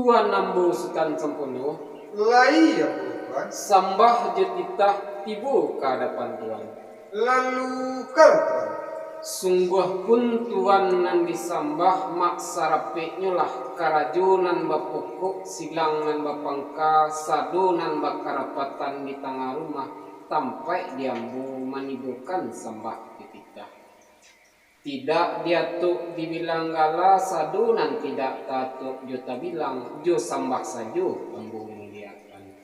Tuan Nambu Sultan Sempono Lai ya Tuan. sambah jetitah tibu ke hadapan Tuan. Lalu kalau Tuan. Sungguh pun Tuan nan disambah mak sarape nyulah karajunan bapokok silang nan bapangka sadu nan bakarapatan di tengah rumah tampai diambu manibukan sambah dititah. Tidak diatuk dibilang gala sadu nan tidak tatuk juta bilang jo sambah sajo ambu muliakan.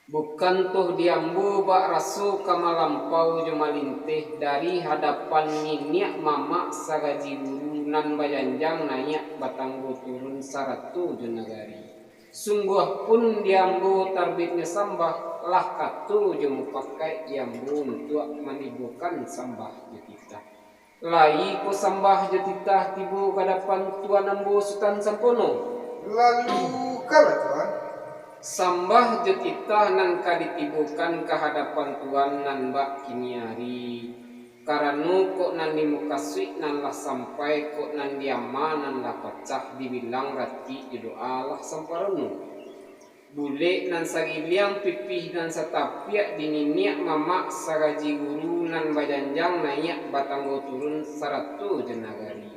Bukan tuh diambu bak rasu kamalampau jumalintih dari hadapan niniak mama sagaji guru nan bajanjang nayak batang turun saratu junagari. Sungguh pun diambu tarbitnya sambah lah katu jumu pakai diambu untuk manibukan sambah jutitah. Lai ko sambah jutitah tibu kadapan Tuan Nambu Sultan Sempono. Lalu kalau Tuan. Sambah jutitah nan kaditibukan ke hadapan Tuan nan bak kiniari. Karena kok nan dimukasui nan lah sampai kok nan diama nan lah pecah dibilang rati doa lah samparunu. Bule nan sagiliang pipih nan satapiak dininiak mamak sagaji guru nan bajanjang nayak batang turun saratu jenagari.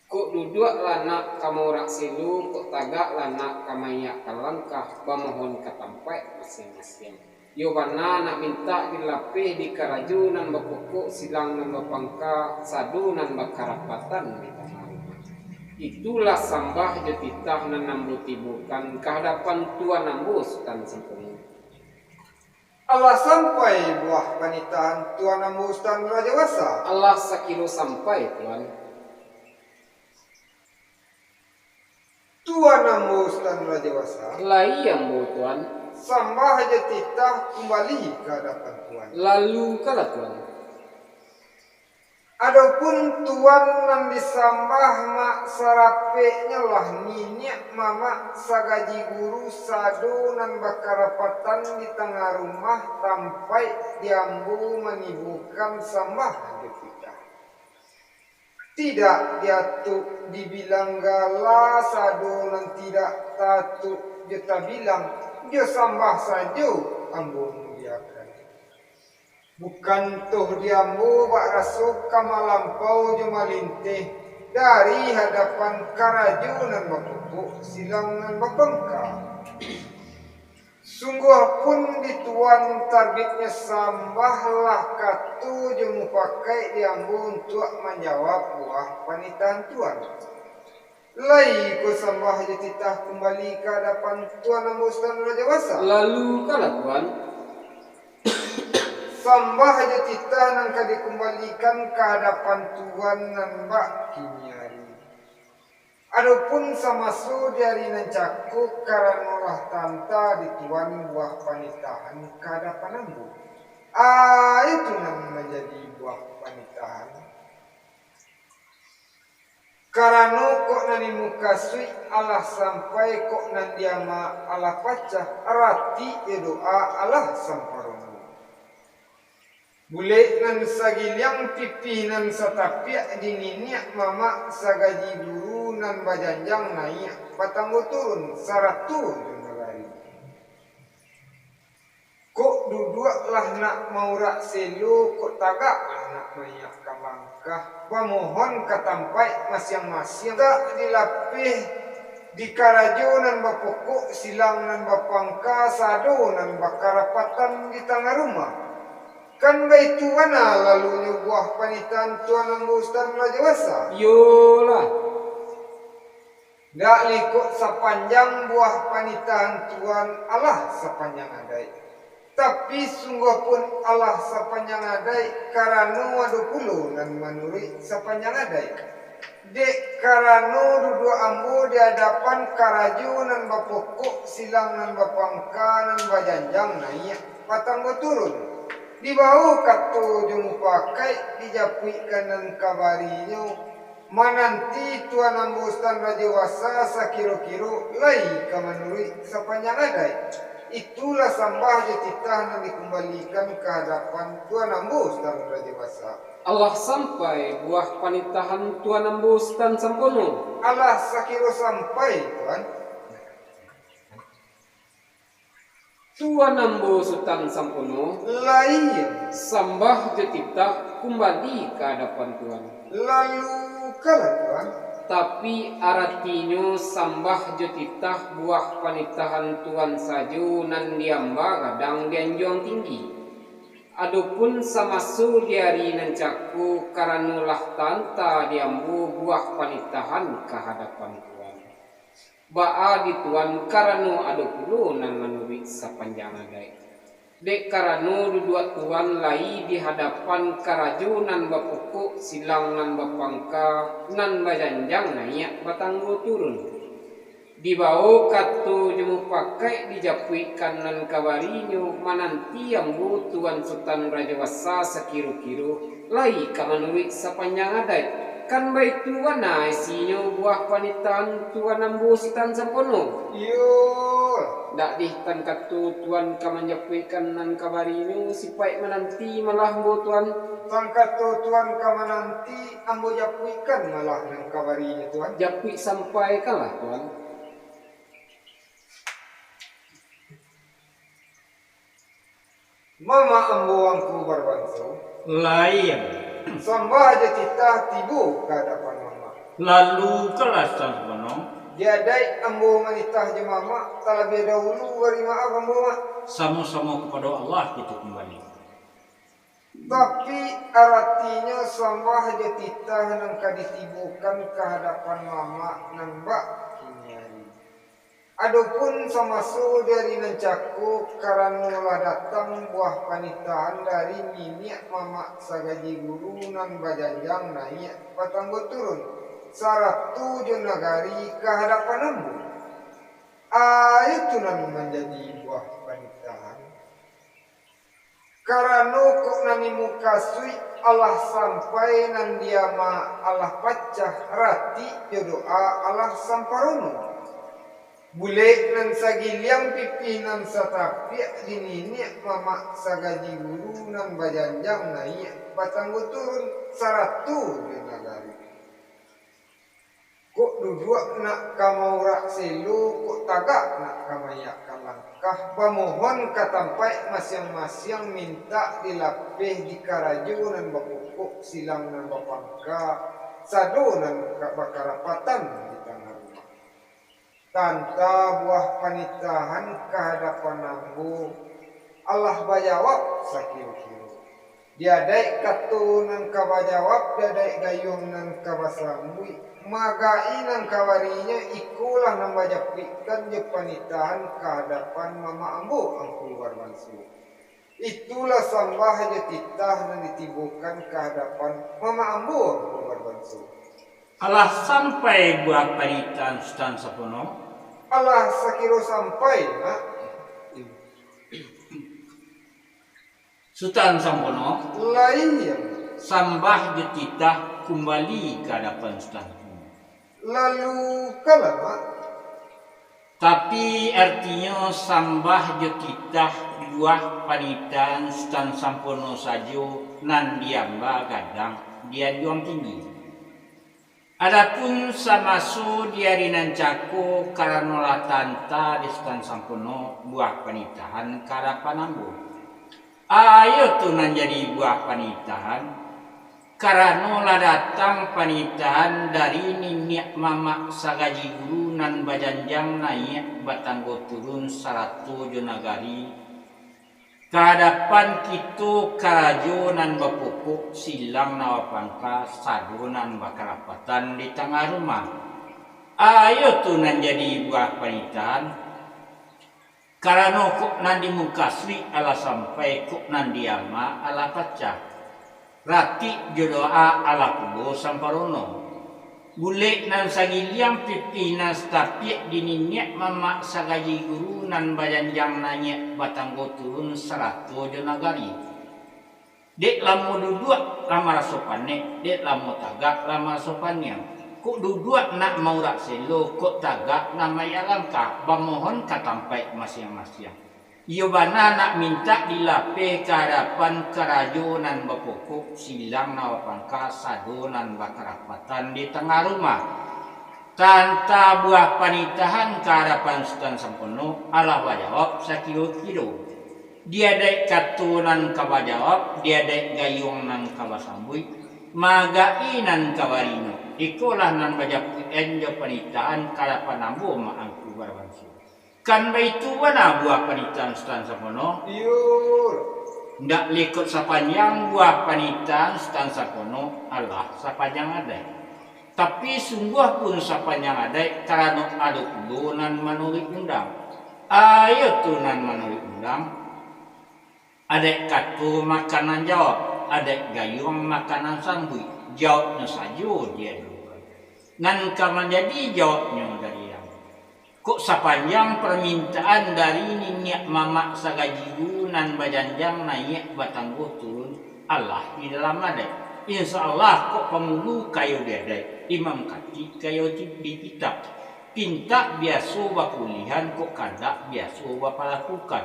Kok duduk lanak kamu rak silu, kok tagak lanak kamayak kalangkah, pamohon katampai masing-masing. Yobana nak minta dilapih di karaju nan bapokok silang nan bapangka sadu nan bakarapatan di tanah. Itulah sambah jetitah nan nambu tibukan kehadapan Tuan Nambu Sultan Sempono. Allah sampai buah panitaan Tuan Nambu Sultan Rajawasa. Allah sakilo sampai Tuan. Tuan Nambu Sultan Rajawasa. Lai yang bu Tuan. Sambah jetitah kembali ke hadapan Tuan. Lalu kala Tuan. Adapun Tuan nan disambah mak sarape nyalah ninyak mama sagaji guru sadu nan bakarapatan di tengah rumah sampai diambu menibukan sambah getita. Tidak diatuk dibilang gala sadu nan tidak tatuk jeta bilang dia sambah saja ambu muliakan. Bukan tuh diambu bak rasuk kamalampau jumalintih dari hadapan karajunan bapupuk silang nan bapangka. Sungguh pun di Tuan tarbitnya sambahlah katu jemu pakai diambu untuk menjawab buah panitaan Tuan. Lai ko sambah jetitah kembali ke hadapan Tuan Nambu Sultan Rajawasa. Lalu kala Tuan. Sambah jetitah nan dikembalikan ke hadapan Tuan nan bak kiniari. Adapun samasu dari nan cakuk karanolah tanta di Tuan buah panitahan ke hadapan Nambu. Itu nan menjadi buah panitahan. Karena kok nani muka sui Allah sampai kok nan diama Allah pacah arati doa Allah samparono. Bule nan sagiliang pipih nan satapiak dininiak mama sagaji guru nan bajanjang naik patang turun saratu junagari. Kok duduklah nak mau rak selu kok tagak nak banyak langkah pamohon katampai masing-masing tak dilapih di karajo nan bapokok silang nan bapangka sado nan bakarapatan di tengah rumah. Kan baik Tuan lalunya buah panitaan Tuan Nambu Sultan Rajawasa. Yolah. Dak likut sepanjang buah panitaan Tuan Allah sepanjang adai. Tapi sungguh pun Allah sepanjang adai karena wadu puluh dan menurut sepanjang adai. Dek karena duduk ambu di hadapan karaju nan bapokok silang nan bapangka nan bajanjang naik patang turun. Di bawah katu jemu pakai dijapuikan dan kabarinya mananti Tuan Nambu Sultan Rajawasa sakiro-kiro lai kamanuri sepanjang adai. Itulah sambah jetitah yang dikembalikan ke hadapan Tuan Nambu Sultan Rajawasa. Allah sampai buah panitahan tuan ambus tan sampono. Allah sakiro sampai tuan. Tuan ambus tan sampono Lain sambah jetitah kembali ke hadapan Tuhan. lalu kalah tuan. Tapi artinya sambah jetitah buah panitahan Tuhan saju nan diamba kadang dianjuang tinggi. Adapun samasu diari nan caku karanulah tanta diambu buah panitahan ke hadapan Tuhan. Ba'a di Tuhan karanu adu puluh nan manuri sapanjang adai. Dek karanu dudua Tuhan lai di hadapan karaju nan bapukuk silang nan bapangka nan bajanjang naik batanggo turun. Dibawa katu jemu pakai dijapuikan nan kawarinyo mananti ambu Tuhan Sultan Raja Wasa sekiru-kiru lai kamanuri sapanjang adai. Kan baik Tuhan na isinyo buah panitan Tuhan ambu sitan sampono. Yo Dak dihtan katu Tuhan kamanjapuikan nan kawarinyo sipai menanti malah ambu Tuhan. tangkato tuan kama nanti ambo japuikan malah nang kabarinya tuan. Japui sampai kalah Tuhan. Mama ambo angku barbanso. Lain. Sambah aja kita tibu ke hadapan mama. Lalu kelas sampono Diadai ambo manitah je mama terlebih dahulu beri maaf ambo mak. sama-sama kepada Allah kita kembali. Tapi artinya sambah aja kita nang kaditibukan ke hadapan mama nang bak kinyari. Adapun samasu dari nancaku karanula datang buah panitahan dari minyak mama sagaji guru nan bajanjang naik patanggo turun. Saratu nagari ke hadapan ambu. Itu nan menjadi buah panitahan. Karena kok nani mukasui Allah sampai nan dia ma Allah pacah rati jodoa Allah samparono. Bule nan sagiliang pipi nan satapia dinini mama sagaji guru nan bajanjang naik patanggo turun saratu nagari. Kok duduk nak kamaura selu, kok tagak nak kamayak kalangkah. Pamohon katampai masing-masing minta dilapih di karaju nan bapukuk silang nan bapangka. Sado nan bakarapatan di tengah rumah. Tanta buah panitahan kehadapan ambu. Allah bajawab sakiru-kiru. Diadai katu nan kabajawab, diadai gayung nan kabasambui. Magai nan kawarinya ikulah nan bajapikan je panitahan kehadapan mama ambu ang keluar bansu. Itulah sambah je titah nan ditibukan kehadapan mama ambu ang keluar bansu. Allah sampai buat panitan stan sapono Allah sakiro sampai nak Sultan sampono lain yang sambah jetitah kembali ke hadapan Sultan. lalu kalama Tapi artinya sambah jetitah buah panitan Sultan sampono sajo nan diamba kadang dia juang tinggi. Adapun samasu diarinan cako karanola tanta di Sultan sampono buah panitahan karapan ambo. Ayo tu nan jadi buah panitahan. Karanola datang panitahan dari ninyak mama sagaji guru nan bajanjang naik batanggo turun saratu jonagari. Kehadapan kitu karajo nan bapupuk silang nawapangka sadu nan bakarapatan di tengah rumah. Ayo tu nan jadi buah panitahan. Karena kok nan dimukaswi ala sampai kok nan diama ala pecah. Rati jodoa ala kubo samparono. Bule nan sagiliang pipina stapie dininyak mama sagaji guru nan bajanjang nanya batanggo turun saratu jonagari. Dek lamo duduk lama sopannya, dek lamo tagak lama sopannya. Kok duduk nak mau rak selo, kok tagak nama ya langkah. Bamohon katampai masing-masing. Iyo bana nak minta dilape ke hadapan kerajunan bapokok silang nawapangka sadonan bakarapatan di tengah rumah. Tanta buah panitahan ke hadapan Sultan Sampono Allah bajawab sakilo-kilo. Dia dek katunan kabajawab, dia dek gayung nan kabasambui, magainan kawarino. Ikulah nan bajapun enjo panitahan ke hadapan ambo maangku barbansu. Kan baitu wana buah panitan Sultan Sapono? Yur. Ndak likut sepanjang buah panitan Sultan Sapono Allah sepanjang ada. Tapi sungguh pun sepanjang ada karena ada kudunan menurut undang. Ayo tunan menurut undang. Ada katu makanan jawab, ada gayung makanan sambui. Jawabnya saja dia dulu. Nan kaman jadi jawabnya dari kok sepanjang permintaan dari ninyak mamak sagajiru nan bajanjang naik batanggo turun Allah di dalam ada. Insya Allah kok pemulu kayu dedek imam kati kayu di kitab pinta biasa bakulihan kok kandak biasa bapalakukan.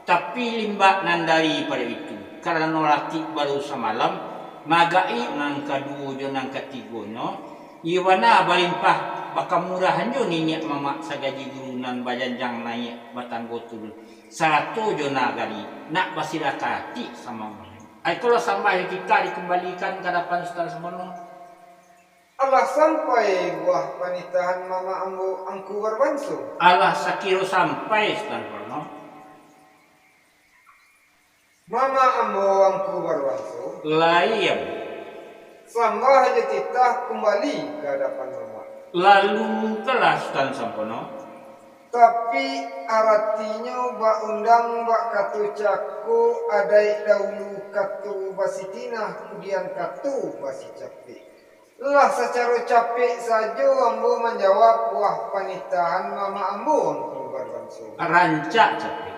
Tapi limbak nan dari pada itu karena laki baru semalam magai nan kedua jo nan ketiga no iwana balimpah baka murahan jo ninyak mamak sagaji gurunan bajanjang naik batanggo turun. Satu jo nagari nak basirakati sama mana. Itulah sampai kita dikembalikan ke hadapan Sultan Sapono. Allah sampai buah panitahan mama ambo angku barbansu. Allah sakiro sampai Sultan Sapono. Mama ambo angku barbansu. Lain. Sambah aja titah kembali ke hadapan mama. Lalu kelas Sultan Sapono. Tapi artinya bak undang bak katu caku adai dahulu katu basitina kemudian katu basi capek. Lah secara capek saja ambo menjawab buah panitahan mama ambo angku barbansu. Rancak capek.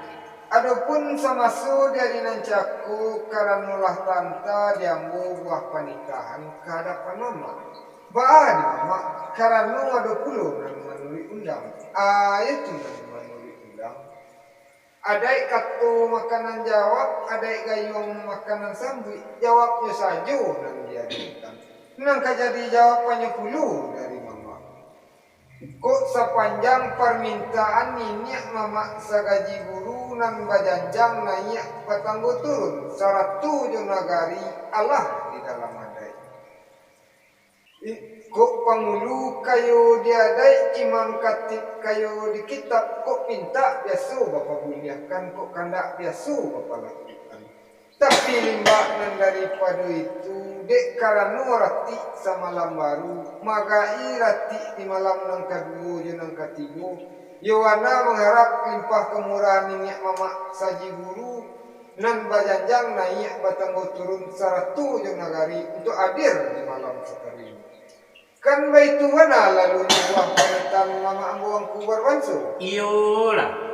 Adapun sama su dari nancaku karena ulah tanta diambo buah panitahan ke hadapan mama. Baadi mama karena ada puluh nan menuri undang. Ayat nan menuri undang. Adai katu makanan jawab, adai gayung makanan sambui. Jawabnya saja nan dia berikan. Nang kajadi jawabannya puluh dari mama. Kok sepanjang permintaan ninyak mama sagaji guru nan bajanjang naik batanggo turun. Saratu jo nagari Allah di dalam adai. Kok pangulu kayo diadai imam katib kayo di kitab kok minta biasa bapa buliahkan kok kandak biasa bapa lakukan. Tapi limbak nan daripada itu dek karena rati sama malam baru magai rati di malam nang kedua je nang ketiga. Yowana mengharap limpah kemurahan minyak mama saji guru nan bajanjang naik batanggo turun saratu je nagari untuk hadir di malam sekali. Kan baitu mana lalu buah panitan mama ambo angku barbansu. Iyalah.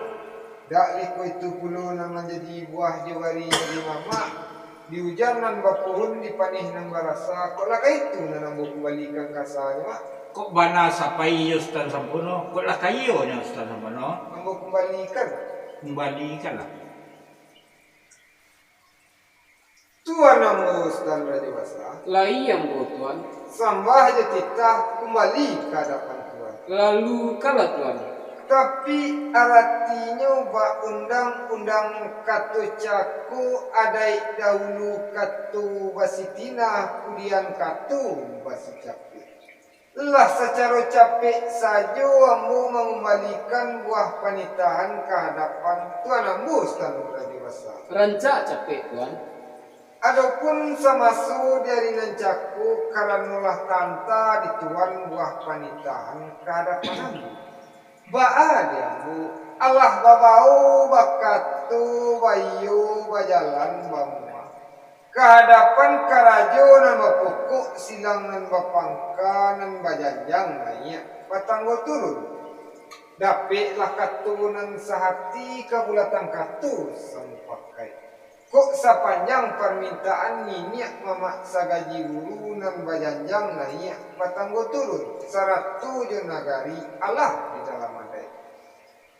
Dak liko itu puluh nang menjadi buah jawari dari mama. Di hujan nan bapuhun di panih nang barasa. Kok laka itu nan ambo kembalikan kasanya mak. Kok bana sapai Sultan Sapono? Kok lah kayo nya Sultan Sapono? Ambo kembalikan. Kembalikan lah. Tuan ambo Sultan Raja Basa. Lai yang tuan. Sambah aja titah kembali ke hadapan tuan. Lalu kalah tuan. Tapi artinya bak undang-undang katu caku adai dahulu katu basitina kemudian katu basi capek. Lah secara capek saja ambo mengembalikan buah panitahan ke hadapan tuan ambo Sultan Raja Basa. Rancak capek tuan. Adapun samasu dari nancaku karena ulah tanta dituan buah panitahan ke hadapan ambo. Baadi ambo Allah babau bakatu bayu bajalan bamma. Ke hadapan karajo nama pokok silang nan bapangka nan bajanjang naik batanggo turun. Dapik lah katu nan sahati kabulatan katu sampakai. Kok sepanjang permintaan ninyak mama sagaji guru nan bajanjang naik batanggo turun. Saratu jo nagari Allah di dalam adai.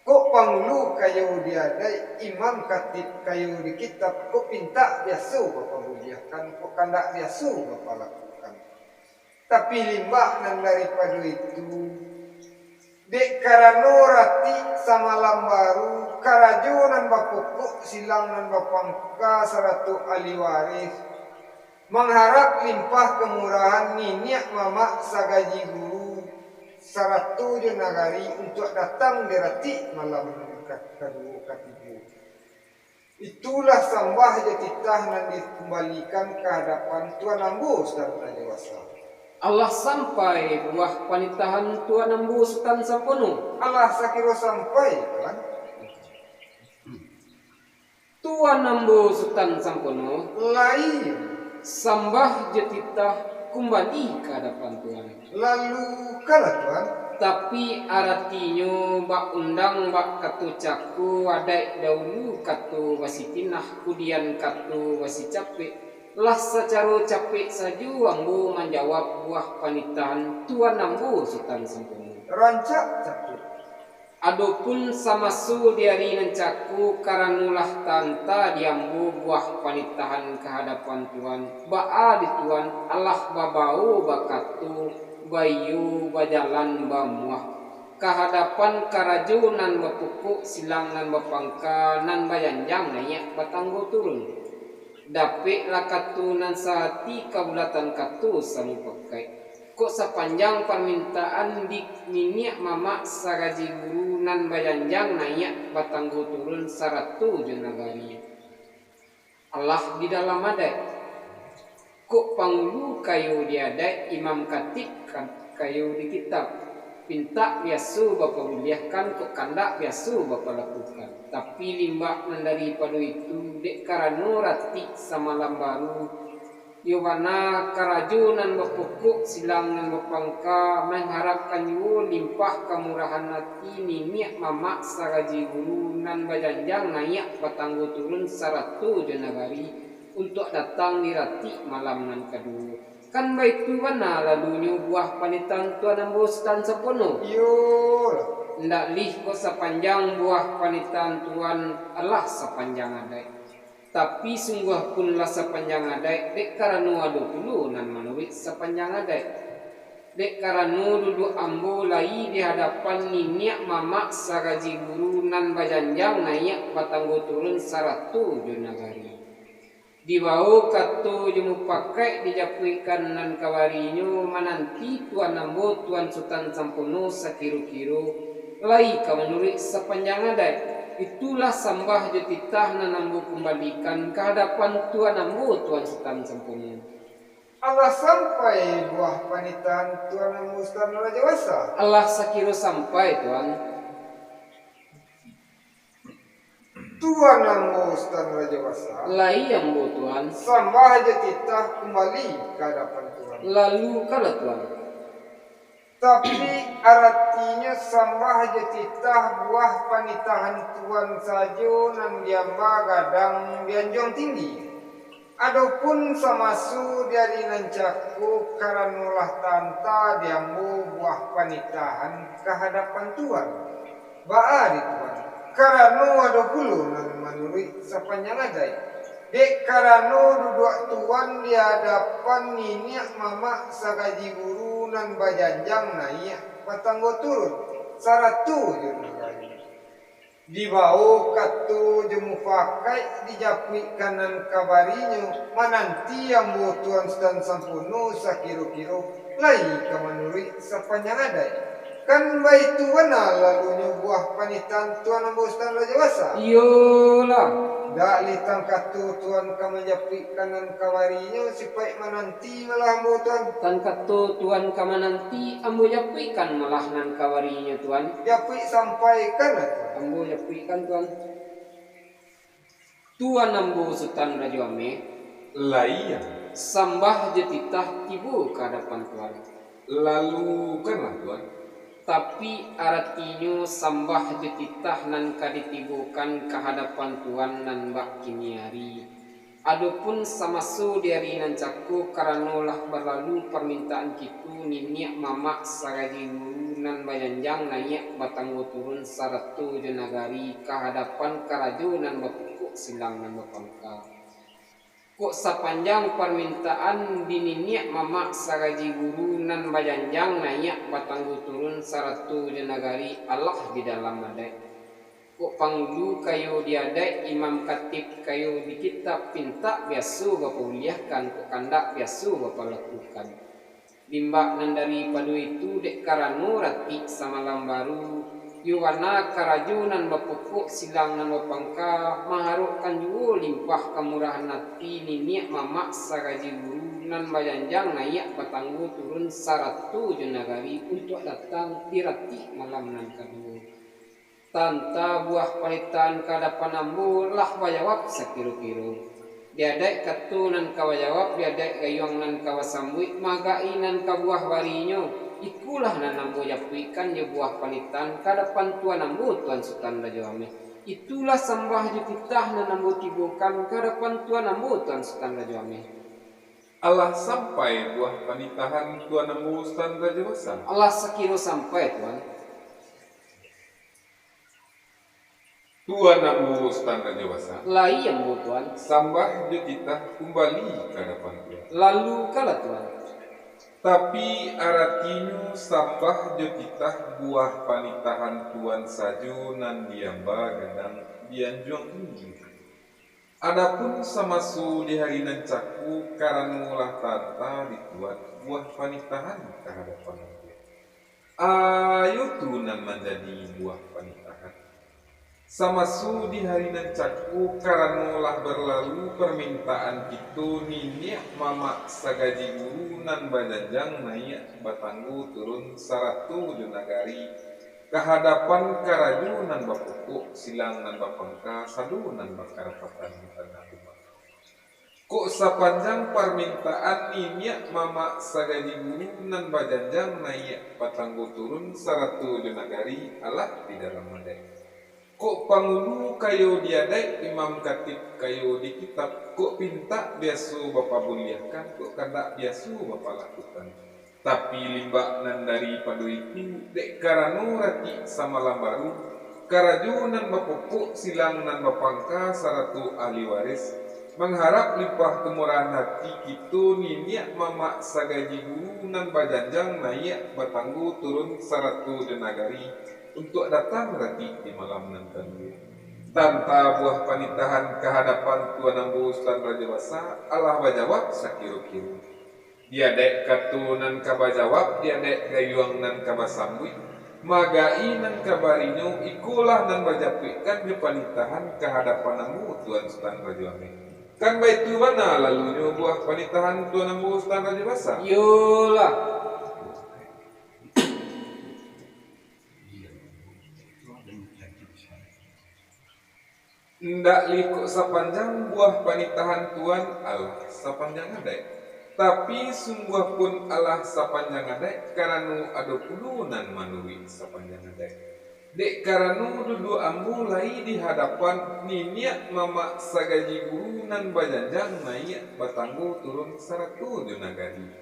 Kok pangulu kayu diadai imam katib kayu di kitab kok pinta biasa bapak buliakan kok kandak biasa bapak lakukan. Tapi limbah nan daripada itu dek karano rati sama lambaru karajo nan bapukuk silang nan bapangka saratu ahli waris mengharap limpah kemurahan niniak mama sagaji guru saratu nagari untuk datang dirati malam kedua ketiga. Itulah sambah jatitah nan dikembalikan ke hadapan Tuan Ambus dan dewasa. Allah sampai buah panitahan Tuan Ambus tan sampono. Allah sakiro sampai kan? Tuan Ambus tan sampono Lain sambah jatitah kembali ke hadapan Tuan. lalu kalah Tuan. Tapi artinya bak undang bak katu caku wadai dahulu katu wasi pinah kemudian katu wasi capek lah secara capek saja ambo menjawab buah panitan Tuan Ambo Sultan Sempurna. Rancak capek. Adapun samasu diari nancaku karanulah tanta diambu buah panitahan kehadapan Tuan. Ba'a di Tuan Allah babau bakatu bayu bajalan bamuah kehadapan karaju nan bapupuk silang nan bapangka nan bayanjang nayak batanggo turun dapik lakatu nan sahati kabulatan katu samu pakai kok sepanjang permintaan di minyak mama sagaji guru nan bayanjang nayak batanggo turun saratu jenagari Allah di dalam adai kok pangulu kayu diadai imam katib kayu di kitab pinta biasu bapa buliahkan kok kandak biasu bapa lakukan tapi limbah daripada itu dek karano rati sama lambaru Yowana karajunan bapukuk silang nan bapangka mengharapkan yu limpah kemurahan hati niniak mamak sagaji guru nan bajanjang nayak batanggo turun saratu jenagari untuk datang di rati malam nan kedua. Kan baik tu mana lalunya buah panitan Tuan Ambus tan sepenuh. Yo. Ndak lih ko sepanjang buah panitan Tuan Allah sepanjang adai. Tapi sungguh pun lah sepanjang adai dek karanu adu dulu nan manuit sepanjang adai. Dek karanu duduk ambo lai di hadapan niniak mamak sagaji guru nan bajanjang nayak batanggo turun saratu junagari. Dibau katu jemu pakai dijapuikan nan kawarinyo mananti Tuan Ambo Tuan Sultan Sampono sakiru-kiru lai kamanuri sepanjang adai. Itulah sambah jatitah nan Ambo kembalikan ke hadapan Tuan Ambo Tuan Sultan Sampono. Allah sampai buah panitan Tuan Ambo Sultan Raja Wasa. Allah sakiru sampai Tuan. Tuan Ambo Sultan Raja Wasa. Lai Ambo Tuan. Sambah jatitah kembali ke hadapan Tuan. Lalu kala Tuan. Tapi artinya sambah jatitah buah panitahan Tuan saja nan diamba gadang bianjong tinggi. Adapun samasu dari nancaku karanulah tanta diambu buah panitahan ke hadapan Tuan. Ba'a di Tuan. Karano ada puluh nan manuri sepanjang adai. Dek karano duduk Tuan di hadapan niniak mama sagaji guru nan bajanjang naik batanggo turun saratu jenagari. Dibau katu jemu pakai dijapui kanan kabarinya mananti ambo Tuan Sultan Sampono sakiru-kiru lai kamanuri sepanjang adai. Kan baik tu mana lalunya buah panitan Tuan Ambo Sultan Raja Wasa. Iyalah. Dak litang katu Tuan kamajapui kanan kawarinya sipai mananti malah ambo Tuan. Tan katu Tuan kamananti ambo japuikan malah nan kawarinya Tuan. Japui sampai kan Ambo japuikan Tuan. Tuan Ambo Sultan Raja Ame Laia. sambah jetitah tibu ke hadapan Tuan. Lalu kanlah Tuan. Tapi artinya sambah jetitah nan kaditibukan ke hadapan Tuan nan bak kiniari. Adapun samasu dari nan caku karena lah berlalu permintaan kitu niniak mamak sagaji guru nan bajanjang naik batanggo turun saratu jenagari kehadapan karaju nan bapukuk silang nan bapangka. Kok sepanjang permintaan dininiak mama sagaji guru nan bajanjang naik batanggo turun saratu jenagari Allah di dalam adai. Kok pangulu kayo diadai imam katib kayo di kitab pinta biasu bapa uliahkan kok kandak biasu bapa lakukan. Limbak nan daripada itu dek karanu rati samalam baru yuwana karajunan bapukuk silang nan bapangka maharukkan juga limpah kemurahan hati niniak mamak sagaji guru nan bajanjang naik batanggu turun saratu jenagari untuk datang dirati malam nan kedua. Tanta buah palitan kadapan ambu lah wajawab sekiru-kiru. Diadek katu nan kawajawab diadek gayung nan kawasambui magai nan kabuah warinyo. Ikulah nan ambu japuikan je buah palitan kadapan tuan ambu tuan Sultan Raja Ameh. Itulah sembah je kitah nan ambu tibukan kadapan tuan ambu tuan Sultan Raja Ameh. Allah sampai buah panitahan Tuan Ambu Sultan Raja Besar. Allah sekiru sampai tuan. Tuan Ambu Sultan Raja Besar. Lai ambu tuan. Sambah je kita kembali ke hadapan Tuan. Lalu kala tuan. Tapi aratinya sambah je kita buah panitahan Tuan saju nan diamba gadang dianjuang tinggi. Adapun samasu di hari nan caku karanulah tanta dituan buah panitahan ke hadapan Tuan. Ayo tunan menjadi buah panitahan. Samasu di hari nan caku karanulah berlalu permintaan itu niniak mama sagaji guru nan bajanjang naik batanggu turun saratu jenagari kehadapan karaju nan bapukuk silang nan bapangka sadu nan bakarapatan tanah rumah. Kok sepanjang permintaan niniak mama sagaji guru nan bajanjang naik batanggu turun saratu jenagari Allah di dalam madai. Kok pangulu kayo diadai imam katib kayo di kitab kok pinta biasu bapa buliakan kok kandak biasu bapa lakukan. Tapi limbak nan daripada itu dek karanu rati sama lambaru karajunan bapupuk silang nan bapangka saratu ahli waris mengharap limpah kemurahan hati kitu niniak mama sagaji guru nan bajanjang naik batanggu turun saratu jenagari untuk datang rati di malam nan kedua. Tanpa buah panitahan kehadapan Tuan Ambu Sultan Raja Besar, Allah bajawab sakiru-kiru. Dia dek katunan kabajawab, dia dek gayuang nan kabasambui, magai nan kabarinyo ikulah nan bajapikan di panitahan kehadapan Ambu Tuan Sultan Raja Ameh. Kan baik tu mana lalunya buah panitahan Tuan Ambu Sultan Raja Besar? Yolah. Ndak likuk sepanjang buah panitahan Tuan Allah sepanjang adai. Tapi sungguh pun Allah sepanjang adai karanu ada pulunan manui sepanjang adai. Dek karanu dudu ambu lai di hadapan niniak mama sagaji guru nan bajanjang naik batanggu turun saratu jenagari.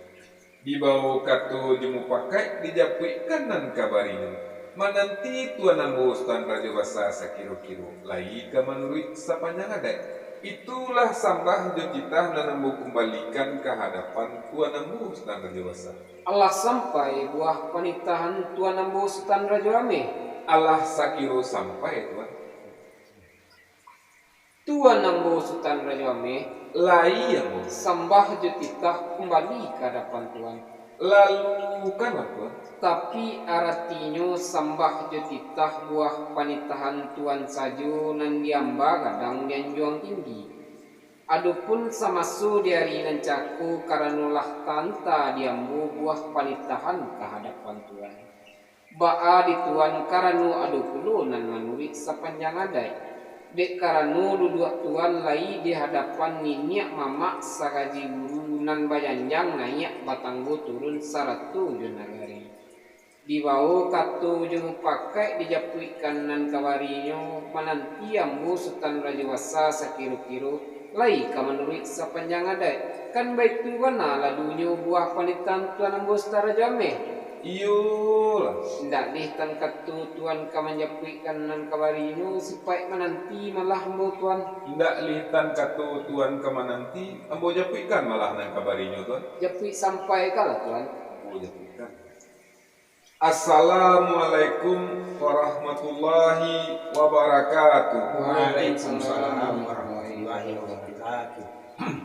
Dibawa katu jemu pakai dijapuikan nan kabarinya. Mananti Tuan Ambu Sultan Raja Besar sakiru-kiru lai ke menurut sepanjang adai. Itulah sambah jotitah dan Ambu kembalikan ke hadapan Tuan Ambu Sultan Raja Besar. Allah sampai buah panitahan Tuan Ambu Sultan Raja Ameh. Allah sakiru sampai Tuan. Tuan Ambu Sultan Raja Ameh Lai Ambu sambah jotitah kembali ke hadapan Tuan. Lalu kan Tuan. Tapi artinya sambah jotitah buah panitahan Tuan saju nan diamba kadang dianjuang tinggi. Adapun samasu diari nan caku karanulah tanta diambu buah panitahan kehadapan Tuan. Ba'a di Tuan karanu adu puluh nan manuri sepanjang adai. Dek karanu duduk Tuan lai di hadapan niniak mamak sagaji guru nan bajanjang naik batanggu turun saratu jenagari. Dibawa katu jemu pakai dijapuikan nan kawarinyo mananti Ambu Sultan Raja Besar sakiru-kiru lai ka menurut sepanjang adai. Kan baik tu wana lalunya buah panitan Tuan Ambu Sultan Raja Ameh. Iyolah. Ndak deh tan katu tuan kamanjapuikan nan kabarino supaya menanti malah mo tuan Indak lihitan katu tuan kemananti, ambo japuikan malah nang kabarinyo tuan. japui sampai kalah tuan. Ambo japuikan. Assalamualaikum warahmatullahi wabarakatuh. Waalaikumsalam warahmatullahi wabarakatuh.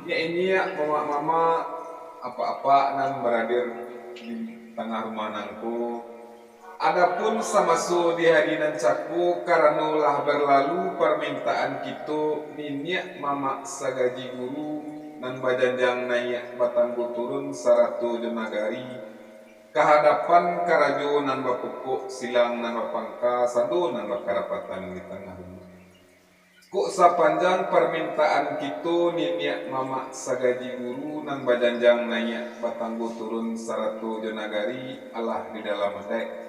Ya ini ya mama-mama apa-apa nan beradir di tengah rumah nangku. Adapun samasu di hadinan caku karena ulah berlalu permintaan kita minyak mama sagaji guru nan bajanjang naik batang turun saratu jenagari kehadapan karajo nan bapukuk silang nan bapangka sadu nan bakarapatan di tengah rumah. Kok sepanjang permintaan kita minyak mama sagaji guru nan bajanjang naik batang turun saratu jenagari Allah di dalam adek.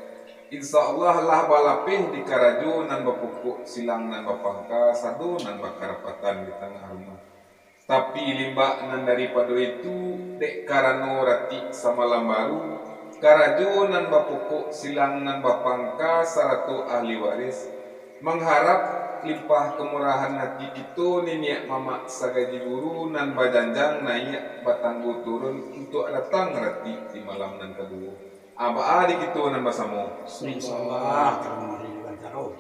Insya Allah lah balapih di karajo nan bapukuk silang nan bapangka sadu nan bakarapatan di tengah rumah. Tapi limbak nan daripada itu dek karano rati sama lambaru karajo nan bapukuk silang nan bapangka saratu ahli waris mengharap limpah kemurahan hati kita niniak mama sagaji guru nan bajanjang naik batanggu turun untuk datang rati di malam nan kedua. Apa di kita nan basamu? Insyaallah terima kasih.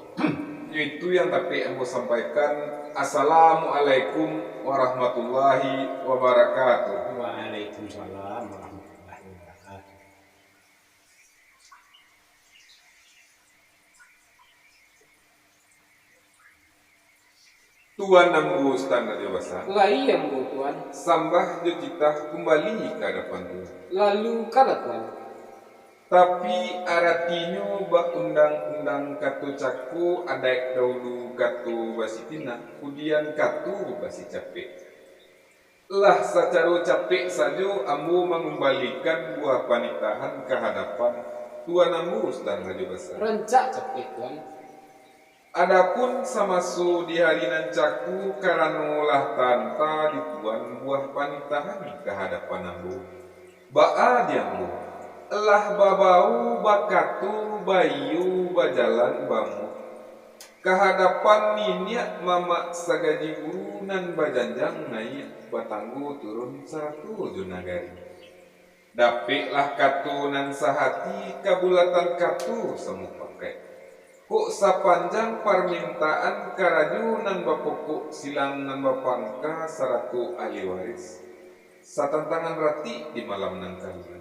Itu yang tapi aku sampaikan. Assalamualaikum warahmatullahi wabarakatuh. Waalaikumsalam warahmatullahi wabarakatuh. Tuan nambu standar dewasa. Lah iya mo tuan. Sambah jo kita kembali ke hadapan Tuhan. Lalu kalah tuan. Tapi aratinya bak undang-undang katu caku ada dahulu katu basitina, kemudian katu basi capek. Lah secara capek saja ambu mengembalikan buah panitahan ke hadapan Tuan ambu dan Raja Besar. Rancak capek tuan. Adapun samasu di hari nan caku karena ulah tanta di tuan buah panitahan ke hadapan ambu. Ba'a di ambu. Elah babau bakatu bayu bajalan bamu kehadapan minyak mama sagaji guru nan bajanjang naik batanggu turun saratu junagari dapiklah katu nan sahati kabulatan katu semu pakai kok sapanjang permintaan karaju nan bapokok silang nan bapangka saratu ahli waris satantangan rati di malam nan kali.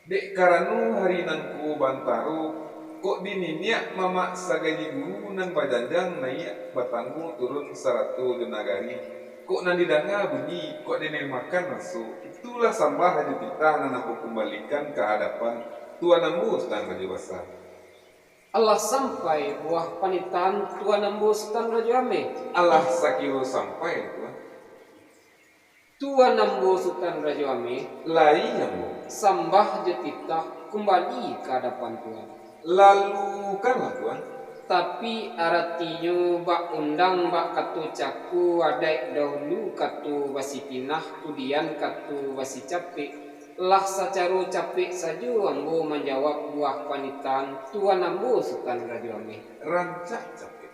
Dek karanu hari nanku bantaru kok dininiak mama sagaji guru nan bajanjang naik batanggu turun saratu jenagari kok nan didanga bunyi kok dene makan masuk itulah sambah haji kita nan aku kembalikan ke hadapan Tuan ambu dan Raja Besar. Allah sampai buah panitan tuan ambu dan Raja Ame. Allah sakiro sampai Tuan. Tuan ambu Sultan Raja Ame Lai ambu sambah jetita kembali ke hadapan Tuhan. lalu kanlah Tuan. Tapi artinya bak undang bak katu caku adai dahulu katu basi pinah kemudian katu basi capek lah secara capek saja ambo menjawab buah panitan Tuan ambo Sultan Raja Ame. Rancak capek.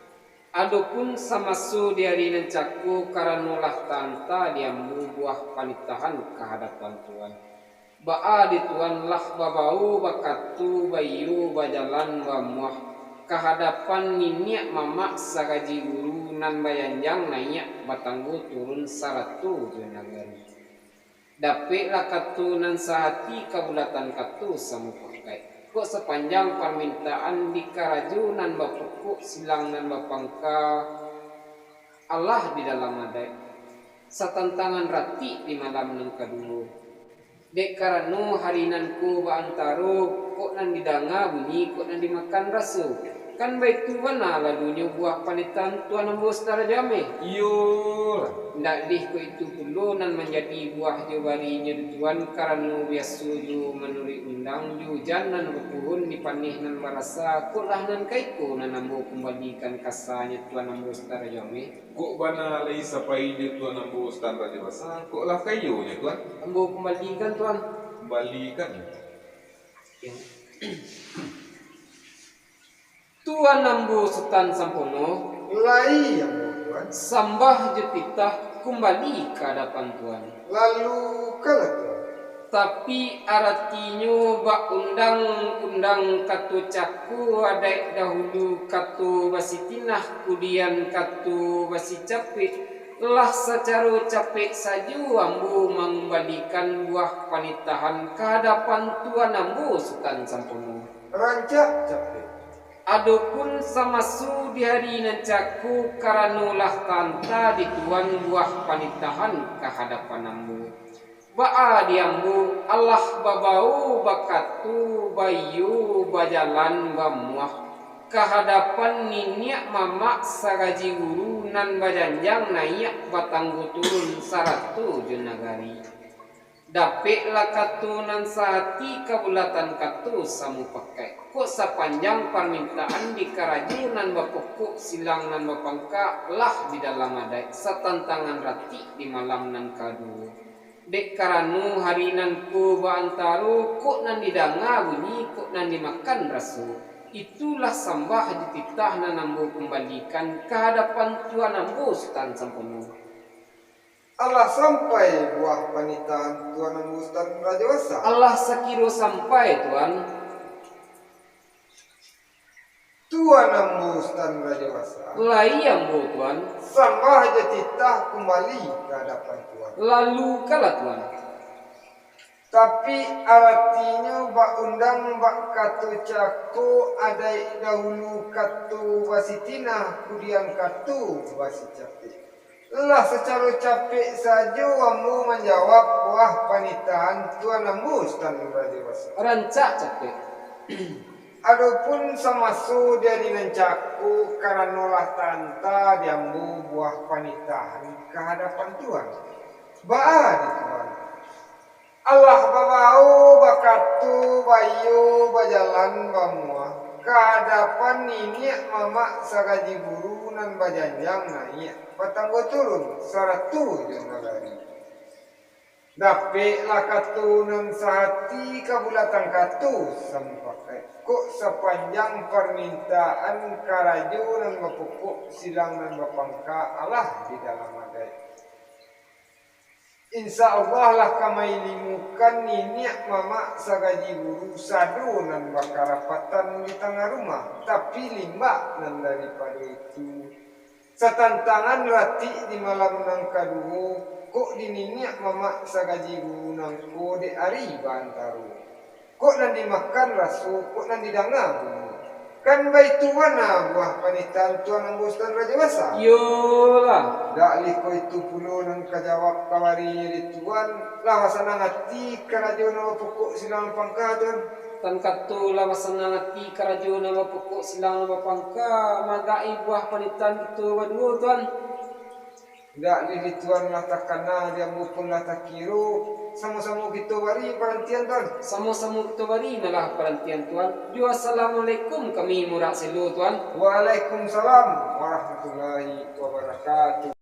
Adapun samasu di hari nan caku karena lah tanta diambu buah panitahan ke hadapan Tuhan. Ba'a di tuan lah babau bakatu bayu bajalan bamuah kehadapan minyak mamak sagaji guru nan bayanjang naik batanggu turun saratu jenagari. Dapiklah katu nan sahati kabulatan katu samu pakai. Kok sepanjang permintaan di karaju nan bapukuk silang nan bapangka Allah di dalam adai. Satantangan rati di malam nan kedua. Dek karena harinanku baantaro kok nan didanga bunyi kok nan dimakan rasu kan baik tuan lalunya buah panitan Tuan ambu Raja Ame. Iyolah. Ndak dih ko itu puluh nan menjadi buah jawarinya tuan karena biasa ju menuri undang ju janan berpuhun dipanih nan merasa kok lah nan kaiko nan ambu kembalikan kasanya Tuan ambu Raja Ame. Kok bana lagi sapai dia Tuan ambu dan Raja Besar kok lah kayu nya Tuan. Ambu kembalikan Tuan. Kembalikan. Tuan nambu Sultan Sampono Lai yang mau tuan. sambah jutitah kembali ke hadapan Tuan. Lalu kalah tuan. Tapi artinya bak undang-undang katu caku adai dahulu katu basitinah kemudian katu basi capek lah secara capek saja ambu mengembalikan buah panitahan ke hadapan Tuan ambu Sultan Sampono. Rancak capek. Adapun samasu di hari nancaku karanulah tanta di Tuan buah panitahan ke hadapan ambu. Ba'a diambu Allah babau bakatu bayu bajalan bamuah kehadapan niniak mamak sagaji guru nan bajanjang naik batanggu turun saratu junagari. Dapik lakatu nan sahati kabulatan katu samu pakai. Kok sepanjang permintaan di karaju nan bapukuk silang nan bapangka lah di dalam adai setantangan rati di malam nan kadu. Dek karanu hari nan ku baantaru kok nan didanga bunyi kok nan dimakan rasu. Itulah sambah dititah nan nambu kembalikan ke hadapan Tuan ambu Sultan Sampono. Allah sampai buah panitaan Tuan ambu Sultan Rajawasa. Allah sakiro sampai Tuan. Tuan ambu Sultan Rajawasa. Lai ambu Tuan. Sambah aja titah kembali ke hadapan Tuan. Lalu kalah Tuan. Tapi artinya bak undang bak katu cako adai dahulu katu basitina kemudian katu basi capek. Lah secara capek saja ambu menjawab buah panitaan Tuan ambu Sultan Rajawasa. Rancak capek. Adapun samasu dari nancaku karena nolah tanta diambu buah panitahan ke hadapan Tuan. Ba'a di Tuan. Allah babau bakatu bayu bajalan bamua ke hadapan niniak mamak sagaji guru nan bajanjang naik patanggo turun saratu junagari. Dapik lakatu nan sahati kabulatan katu sampakai. Kok sepanjang permintaan karaju nan bapukuk silang nan bapangka Allah di dalam adai. Insya Allah lah kami limukan niniak mamak sagaji guru sadu nan bakarapatan di tengah rumah. Tapi limbak nan daripada itu. Setantangan rati di malam nang kaduo. Kok di niniak mamak sagaji guru nang kode ari bantaru. Kok nan dimakan rasu, kok nan didanga. Kan baik Tuan buah panitaan Tuan ambu Sultan Rajawasa. Yolah. Dak liko itu puluh nang kajawab kawari di Tuan. Lah wasana ngati karajo nama pokok silang pangka Tuan. Tan katu lah masana ngati karajo nama pokok silang nama pangka magai buah panitan itu wadua Tuan. Dak di Tuan lah takana dia pun lah takiru. Sama-sama kita wari perantian Tuan. Sama-sama kita bari nalah perantian Tuan. Jo assalamualaikum kami murak selu Tuan. Waalaikumsalam warahmatullahi wabarakatuh.